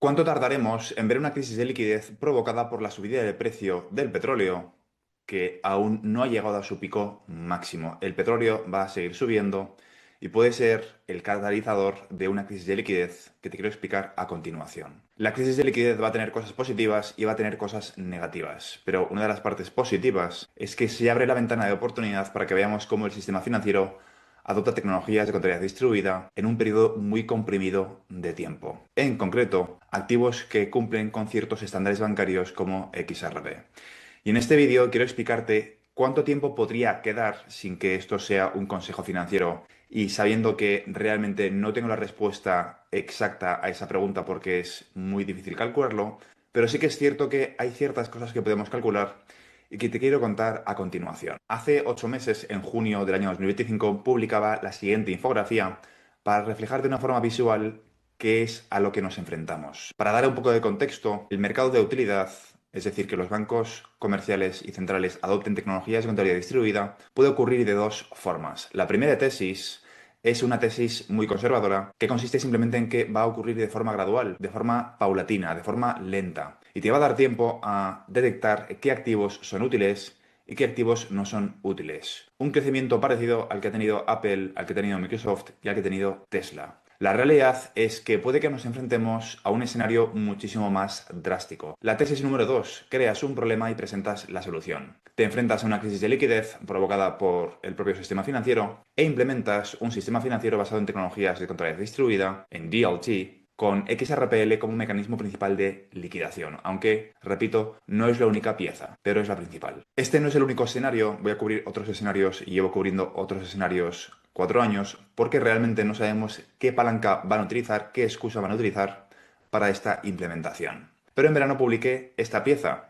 ¿Cuánto tardaremos en ver una crisis de liquidez provocada por la subida de precio del petróleo que aún no ha llegado a su pico máximo? El petróleo va a seguir subiendo y puede ser el catalizador de una crisis de liquidez que te quiero explicar a continuación. La crisis de liquidez va a tener cosas positivas y va a tener cosas negativas, pero una de las partes positivas es que se abre la ventana de oportunidad para que veamos cómo el sistema financiero adopta tecnologías de contabilidad distribuida en un periodo muy comprimido de tiempo. En concreto, activos que cumplen con ciertos estándares bancarios como XRP. Y en este vídeo quiero explicarte cuánto tiempo podría quedar sin que esto sea un consejo financiero y sabiendo que realmente no tengo la respuesta exacta a esa pregunta porque es muy difícil calcularlo, pero sí que es cierto que hay ciertas cosas que podemos calcular y que te quiero contar a continuación. Hace 8 meses, en junio del año 2025, publicaba la siguiente infografía para reflejar de una forma visual qué es a lo que nos enfrentamos. Para dar un poco de contexto, el mercado de utilidad, es decir, que los bancos comerciales y centrales adopten tecnologías de contabilidad distribuida, puede ocurrir de dos formas. La primera tesis es una tesis muy conservadora que consiste simplemente en que va a ocurrir de forma gradual, de forma paulatina, de forma lenta. Y te va a dar tiempo a detectar qué activos son útiles y qué activos no son útiles. Un crecimiento parecido al que ha tenido Apple, al que ha tenido Microsoft y al que ha tenido Tesla. La realidad es que puede que nos enfrentemos a un escenario muchísimo más drástico. La tesis número 2: creas un problema y presentas la solución. Te enfrentas a una crisis de liquidez provocada por el propio sistema financiero e implementas un sistema financiero basado en tecnologías de contabilidad distribuida, en DLT, con XRPL como mecanismo principal de liquidación, aunque, repito, no es la única pieza, pero es la principal. Este no es el único escenario, voy a cubrir otros escenarios y llevo cubriendo otros escenarios 4 años, porque realmente no sabemos qué palanca van a utilizar, qué excusa van a utilizar para esta implementación. Pero en verano publiqué esta pieza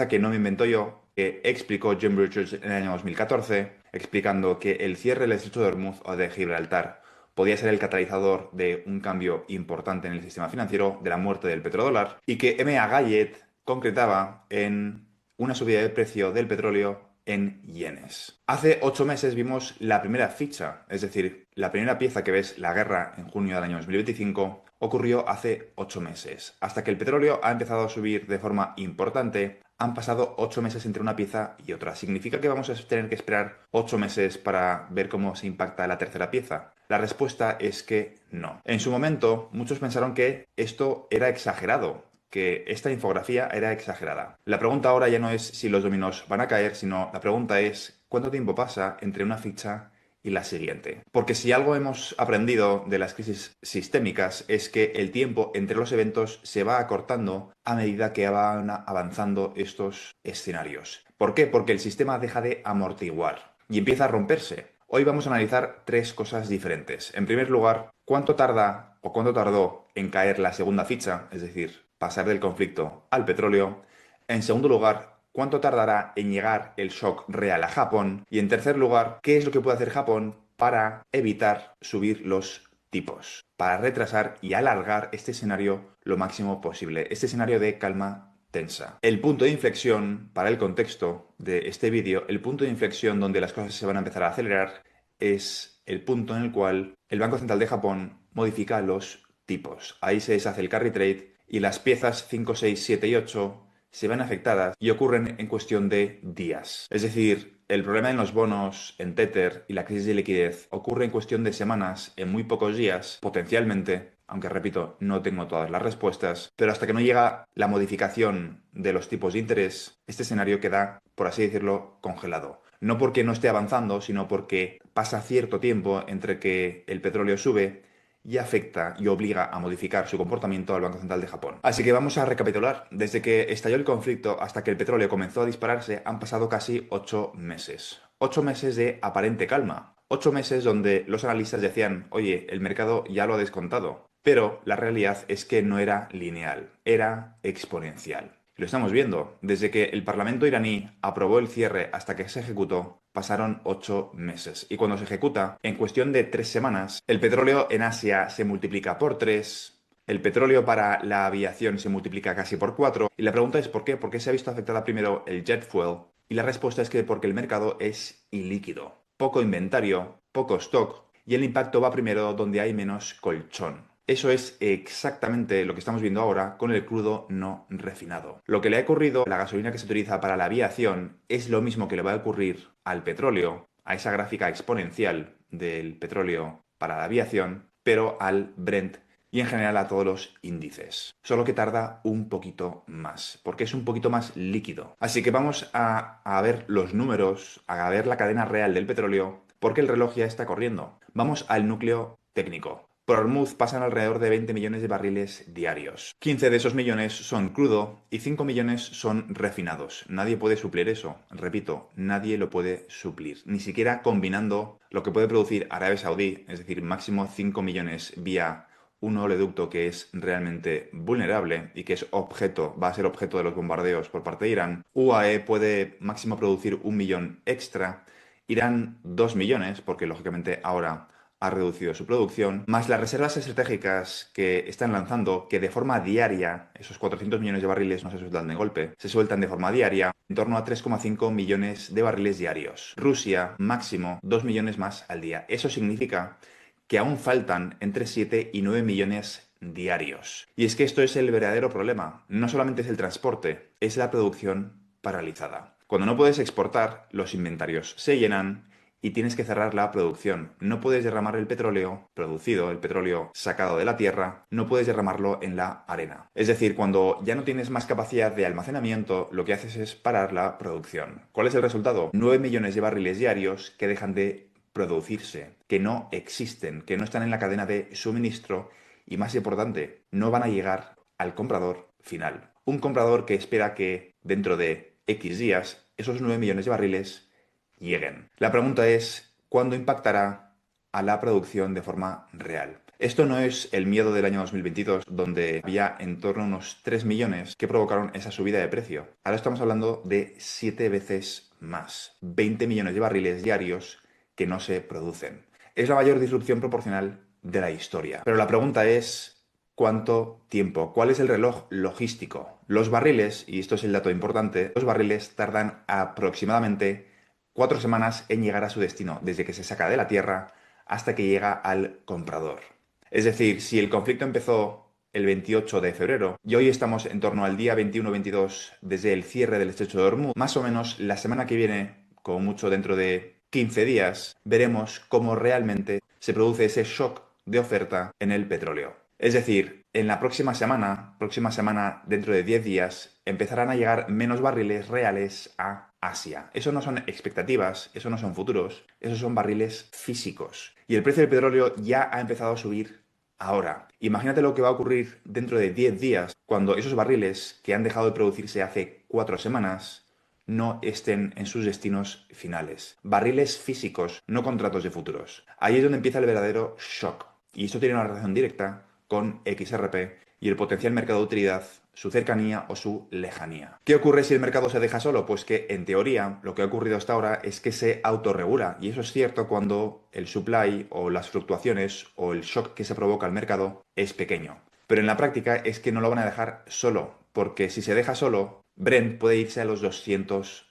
que no me invento yo, que explicó Jim Richards en el año 2014, explicando que el cierre del estrecho de Hormuz o de Gibraltar podía ser el catalizador de un cambio importante en el sistema financiero, de la muerte del petrodólar, y que M.A. Gallatin concretaba en una subida de precio del petróleo en yenes. Hace 8 meses vimos la primera ficha, es decir, la primera pieza que ves, la guerra en junio del año 2025, ocurrió hace 8 meses. Hasta que el petróleo ha empezado a subir de forma importante, han pasado 8 meses entre una pieza y otra. ¿Significa que vamos a tener que esperar 8 meses para ver cómo se impacta la tercera pieza? La respuesta es que no. En su momento, muchos pensaron que esto era exagerado, que esta infografía era exagerada. La pregunta ahora ya no es si los dominos van a caer, sino la pregunta es cuánto tiempo pasa entre una ficha y la siguiente. Porque si algo hemos aprendido de las crisis sistémicas es que el tiempo entre los eventos se va acortando a medida que van avanzando estos escenarios. ¿Por qué? Porque el sistema deja de amortiguar y empieza a romperse. Hoy vamos a analizar tres cosas diferentes. En primer lugar, ¿cuánto tarda o cuánto tardó en caer la segunda ficha? Es decir, pasar del conflicto al petróleo. En segundo lugar, ¿cuánto tardará en llegar el shock real a Japón? Y en tercer lugar, ¿qué es lo que puede hacer Japón para evitar subir los tipos? Para retrasar y alargar este escenario lo máximo posible. Este escenario de calma tensa. El punto de inflexión, para el contexto de este vídeo, el punto de inflexión donde las cosas se van a empezar a acelerar es el punto en el cual el Banco Central de Japón modifica los tipos. Ahí se deshace el carry trade y las piezas 5, 6, 7 y 8 se ven afectadas y ocurren en cuestión de días. Es decir, el problema en los bonos, en Tether y la crisis de liquidez ocurre en cuestión de semanas, en muy pocos días, potencialmente, aunque repito, no tengo todas las respuestas, pero hasta que no llega la modificación de los tipos de interés, este escenario queda, por así decirlo, congelado. No porque no esté avanzando, sino porque pasa cierto tiempo entre que el petróleo sube y afecta y obliga a modificar su comportamiento al Banco Central de Japón. Así que vamos a recapitular. Desde que estalló el conflicto hasta que el petróleo comenzó a dispararse han pasado casi 8 meses. 8 meses de aparente calma. 8 meses donde los analistas decían, oye, el mercado ya lo ha descontado. Pero la realidad es que no era lineal, era exponencial. Lo estamos viendo. Desde que el Parlamento iraní aprobó el cierre hasta que se ejecutó, pasaron 8 meses. Y cuando se ejecuta, en cuestión de 3 semanas, el petróleo en Asia se multiplica por 3, el petróleo para la aviación se multiplica casi por 4. Y la pregunta es ¿por qué? ¿Por qué se ha visto afectada primero el jet fuel? Y la respuesta es que porque el mercado es ilíquido. Poco inventario, poco stock, y el impacto va primero donde hay menos colchón. Eso es exactamente lo que estamos viendo ahora con el crudo no refinado. Lo que le ha ocurrido a la gasolina que se utiliza para la aviación es lo mismo que le va a ocurrir al petróleo, a esa gráfica exponencial del petróleo para la aviación, pero al Brent y en general a todos los índices. Solo que tarda un poquito más, porque es un poquito más líquido. Así que vamos a ver los números, a ver la cadena real del petróleo, porque el reloj ya está corriendo. Vamos al núcleo técnico. Por Hormuz pasan alrededor de 20 millones de barriles diarios. 15 de esos millones son crudo y 5 millones son refinados. Nadie puede suplir eso. Repito, nadie lo puede suplir. Ni siquiera combinando lo que puede producir Arabia Saudí, es decir, máximo 5 millones vía un oleoducto que es realmente vulnerable y que es objeto, va a ser objeto de los bombardeos por parte de Irán. UAE puede máximo producir 1 millón extra. Irán 2 millones, porque lógicamente ahora ha reducido su producción, más las reservas estratégicas que están lanzando, que de forma diaria, esos 400 millones de barriles no se sueltan de golpe, se sueltan de forma diaria, en torno a 3,5 millones de barriles diarios. Rusia, máximo 2 millones más al día. Eso significa que aún faltan entre 7 y 9 millones diarios. Y es que esto es el verdadero problema. No solamente es el transporte, es la producción paralizada. Cuando no puedes exportar, los inventarios se llenan y tienes que cerrar la producción. No puedes derramar el petróleo producido, el petróleo sacado de la tierra, no puedes derramarlo en la arena. Es decir, cuando ya no tienes más capacidad de almacenamiento, lo que haces es parar la producción. ¿Cuál es el resultado? 9 millones de barriles diarios que dejan de producirse, que no existen, que no están en la cadena de suministro y, más importante, no van a llegar al comprador final. Un comprador que espera que dentro de X días esos 9 millones de barriles lleguen. La pregunta es, ¿cuándo impactará a la producción de forma real? Esto no es el miedo del año 2022, donde había en torno a unos 3 millones que provocaron esa subida de precio. Ahora estamos hablando de 7 veces más, 20 millones de barriles diarios que no se producen. Es la mayor disrupción proporcional de la historia. Pero la pregunta es, ¿cuánto tiempo? ¿Cuál es el reloj logístico? Los barriles, y esto es el dato importante, los barriles tardan aproximadamente 4 semanas en llegar a su destino, desde que se saca de la tierra hasta que llega al comprador. Es decir, si el conflicto empezó el 28 de febrero y hoy estamos en torno al día 21-22 desde el cierre del estrecho de Hormuz, más o menos la semana que viene, como mucho dentro de 15 días, veremos cómo realmente se produce ese shock de oferta en el petróleo. Es decir, en la próxima semana dentro de 10 días, empezarán a llegar menos barriles reales a Asia. Eso no son expectativas, eso no son futuros, esos son barriles físicos. Y el precio del petróleo ya ha empezado a subir ahora. Imagínate lo que va a ocurrir dentro de 10 días cuando esos barriles que han dejado de producirse hace 4 semanas no estén en sus destinos finales. Barriles físicos, no contratos de futuros. Ahí es donde empieza el verdadero shock. Y esto tiene una relación directa con XRP y el potencial mercado de utilidad, su cercanía o su lejanía. ¿Qué ocurre si el mercado se deja solo? Pues que en teoría lo que ha ocurrido hasta ahora es que se autorregula y eso es cierto cuando el supply o las fluctuaciones o el shock que se provoca al mercado es pequeño. Pero en la práctica es que no lo van a dejar solo, porque si se deja solo, Brent puede irse a los $200.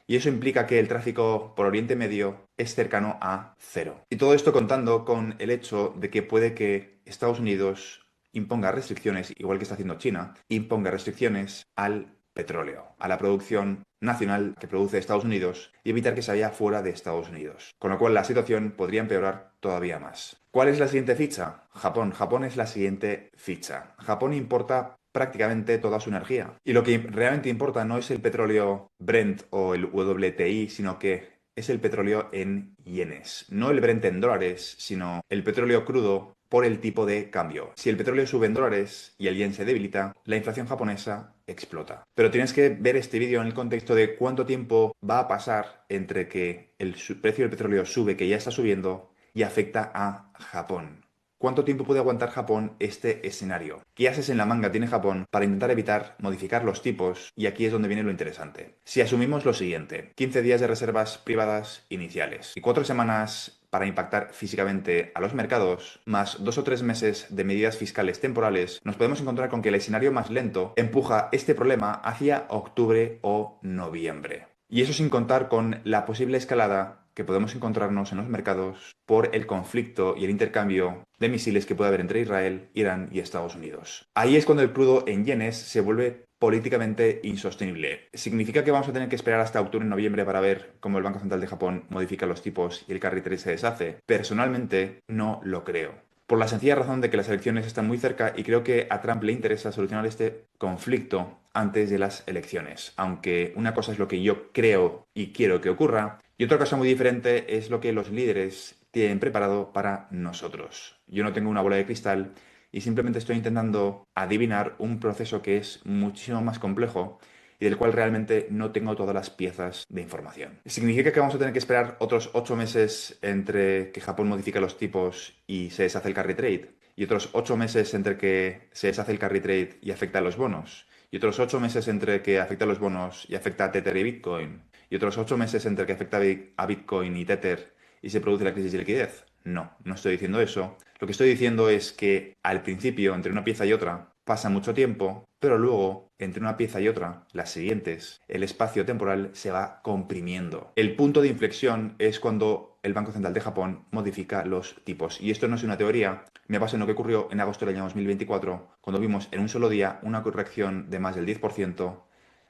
Y eso implica que el tráfico por Oriente Medio es cercano a cero. Y todo esto contando con el hecho de que puede que Estados Unidos imponga restricciones, igual que está haciendo China, imponga restricciones al petróleo, a la producción nacional que produce Estados Unidos y evitar que se vaya fuera de Estados Unidos. Con lo cual la situación podría empeorar todavía más. ¿Cuál es la siguiente ficha? Japón. Japón es la siguiente ficha. Japón importa prácticamente toda su energía. Y lo que realmente importa no es el petróleo Brent o el WTI, sino que es el petróleo en yenes. No el Brent en dólares, sino el petróleo crudo por el tipo de cambio. Si el petróleo sube en dólares y el yen se debilita, la inflación japonesa explota. Pero tienes que ver este vídeo en el contexto de cuánto tiempo va a pasar entre que el precio del petróleo sube, que ya está subiendo, y afecta a Japón. ¿Cuánto tiempo puede aguantar Japón este escenario? ¿Qué haces en la manga tiene Japón para intentar evitar modificar los tipos? Y aquí es donde viene lo interesante. Si asumimos lo siguiente, 15 días de reservas privadas iniciales y 4 semanas para impactar físicamente a los mercados, más 2 o 3 meses de medidas fiscales temporales, nos podemos encontrar con que el escenario más lento empuja este problema hacia octubre o noviembre. Y eso sin contar con la posible escalada que podemos encontrarnos en los mercados por el conflicto y el intercambio de misiles que puede haber entre Israel, Irán y Estados Unidos. Ahí es cuando el crudo en yenes se vuelve políticamente insostenible. ¿Significa que vamos a tener que esperar hasta octubre y noviembre para ver cómo el Banco Central de Japón modifica los tipos y el carry trade se deshace? Personalmente, no lo creo. Por la sencilla razón de que las elecciones están muy cerca y creo que a Trump le interesa solucionar este conflicto antes de las elecciones. Aunque una cosa es lo que yo creo y quiero que ocurra, y otra cosa muy diferente es lo que los líderes tienen preparado para nosotros. Yo no tengo una bola de cristal y simplemente estoy intentando adivinar un proceso que es muchísimo más complejo y del cual realmente no tengo todas las piezas de información. ¿Significa que vamos a tener que esperar otros 8 meses entre que Japón modifica los tipos y se deshace el carry trade? ¿Y otros 8 meses entre que se deshace el carry trade y afecta a los bonos? ¿Y otros 8 meses entre que afecta a los bonos y afecta a Tether y Bitcoin? ¿Y otros 8 meses entre que afecta a Bitcoin y Tether y se produce la crisis de liquidez? No, no estoy diciendo eso. Lo que estoy diciendo es que al principio, entre una pieza y otra, pasa mucho tiempo, pero luego, entre una pieza y otra, las siguientes, el espacio temporal se va comprimiendo. El punto de inflexión es cuando el Banco Central de Japón modifica los tipos. Y esto no es una teoría, me basa en lo que ocurrió en agosto del año 2024, cuando vimos en un solo día una corrección de más del 10%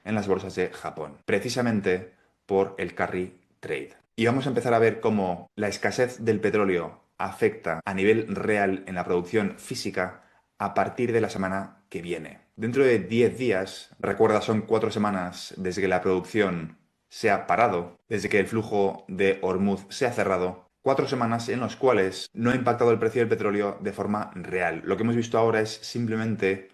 en las bolsas de Japón, precisamente por el carry trade. Y vamos a empezar a ver cómo la escasez del petróleo afecta a nivel real en la producción física a partir de la semana que viene. Dentro de 10 días, recuerda, son 4 semanas desde que la producción se ha parado, desde que el flujo de Hormuz se ha cerrado, 4 semanas en las cuales no ha impactado el precio del petróleo de forma real. Lo que hemos visto ahora es simplemente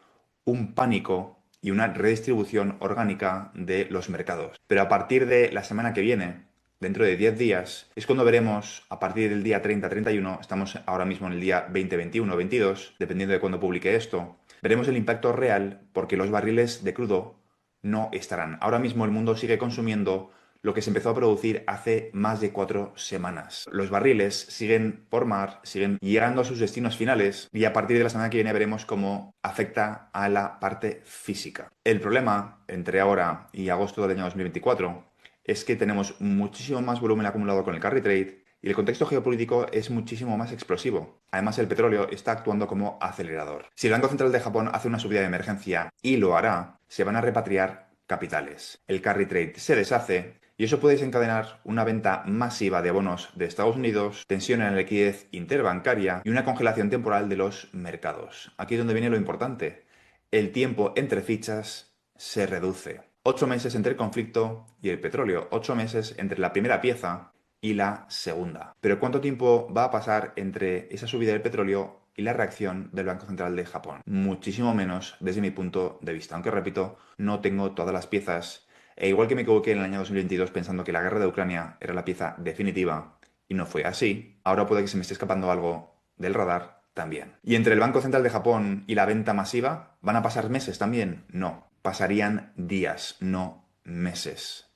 un pánico y una redistribución orgánica de los mercados. Pero a partir de la semana que viene, dentro de 10 días, es cuando veremos, a partir del día 30-31, estamos ahora mismo en el día 20, 21, 22, dependiendo de cuándo publique esto, veremos el impacto real porque los barriles de crudo no estarán. Ahora mismo el mundo sigue consumiendo lo que se empezó a producir hace más de 4 semanas. Los barriles siguen por mar, siguen llegando a sus destinos finales y a partir de la semana que viene veremos cómo afecta a la parte física. El problema entre ahora y agosto del año 2024 es que tenemos muchísimo más volumen acumulado con el carry trade y el contexto geopolítico es muchísimo más explosivo. Además, el petróleo está actuando como acelerador. Si el Banco Central de Japón hace una subida de emergencia, y lo hará, se van a repatriar capitales. El carry trade se deshace y eso puede desencadenar una venta masiva de bonos de Estados Unidos, tensión en la liquidez interbancaria y una congelación temporal de los mercados. Aquí es donde viene lo importante. El tiempo entre fichas se reduce. 8 meses entre el conflicto y el petróleo. 8 meses entre la primera pieza y la segunda. Pero ¿cuánto tiempo va a pasar entre esa subida del petróleo y la reacción del Banco Central de Japón? Muchísimo menos desde mi punto de vista. Aunque repito, no tengo todas las piezas. E igual que me equivoqué en el año 2022 pensando que la guerra de Ucrania era la pieza definitiva y no fue así, ahora puede que se me esté escapando algo del radar también. ¿Y entre el Banco Central de Japón y la venta masiva van a pasar meses también? No, pasarían días, no meses.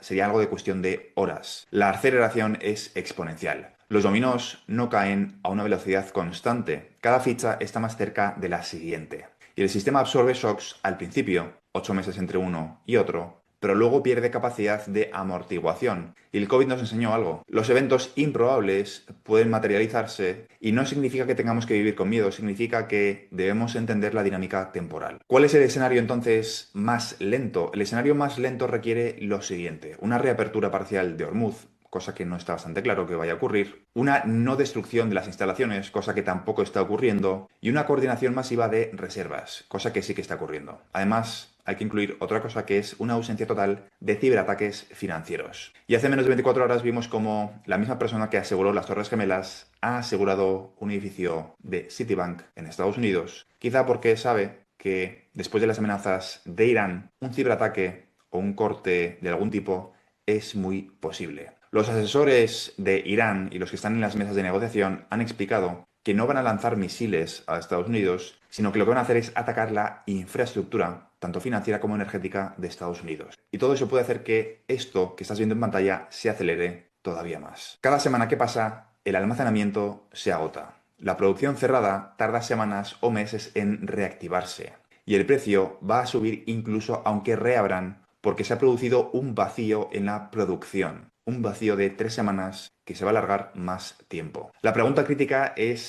Sería algo de cuestión de horas. La aceleración es exponencial. Los dominós no caen a una velocidad constante. Cada ficha está más cerca de la siguiente. Y el sistema absorbe shocks al principio, 8 meses entre uno y otro, pero luego pierde capacidad de amortiguación. Y el COVID nos enseñó algo. Los eventos improbables pueden materializarse y no significa que tengamos que vivir con miedo, significa que debemos entender la dinámica temporal. ¿Cuál es el escenario entonces más lento? El escenario más lento requiere lo siguiente: una reapertura parcial de Hormuz, cosa que no está bastante claro que vaya a ocurrir, una no destrucción de las instalaciones, cosa que tampoco está ocurriendo, y una coordinación masiva de reservas, cosa que sí que está ocurriendo. Además, hay que incluir otra cosa que es una ausencia total de ciberataques financieros. Y hace menos de 24 horas vimos como la misma persona que aseguró las Torres Gemelas ha asegurado un edificio de Citibank en Estados Unidos, quizá porque sabe que después de las amenazas de Irán, un ciberataque o un corte de algún tipo es muy posible. Los asesores de Irán y los que están en las mesas de negociación han explicado que no van a lanzar misiles a Estados Unidos, sino que lo que van a hacer es atacar la infraestructura, tanto financiera como energética, de Estados Unidos. Y todo eso puede hacer que esto que estás viendo en pantalla se acelere todavía más. Cada semana que pasa, el almacenamiento se agota. La producción cerrada tarda semanas o meses en reactivarse. Y el precio va a subir incluso aunque reabran, porque se ha producido un vacío en la producción. un vacío de 3 semanas que se va a alargar más tiempo. La pregunta crítica es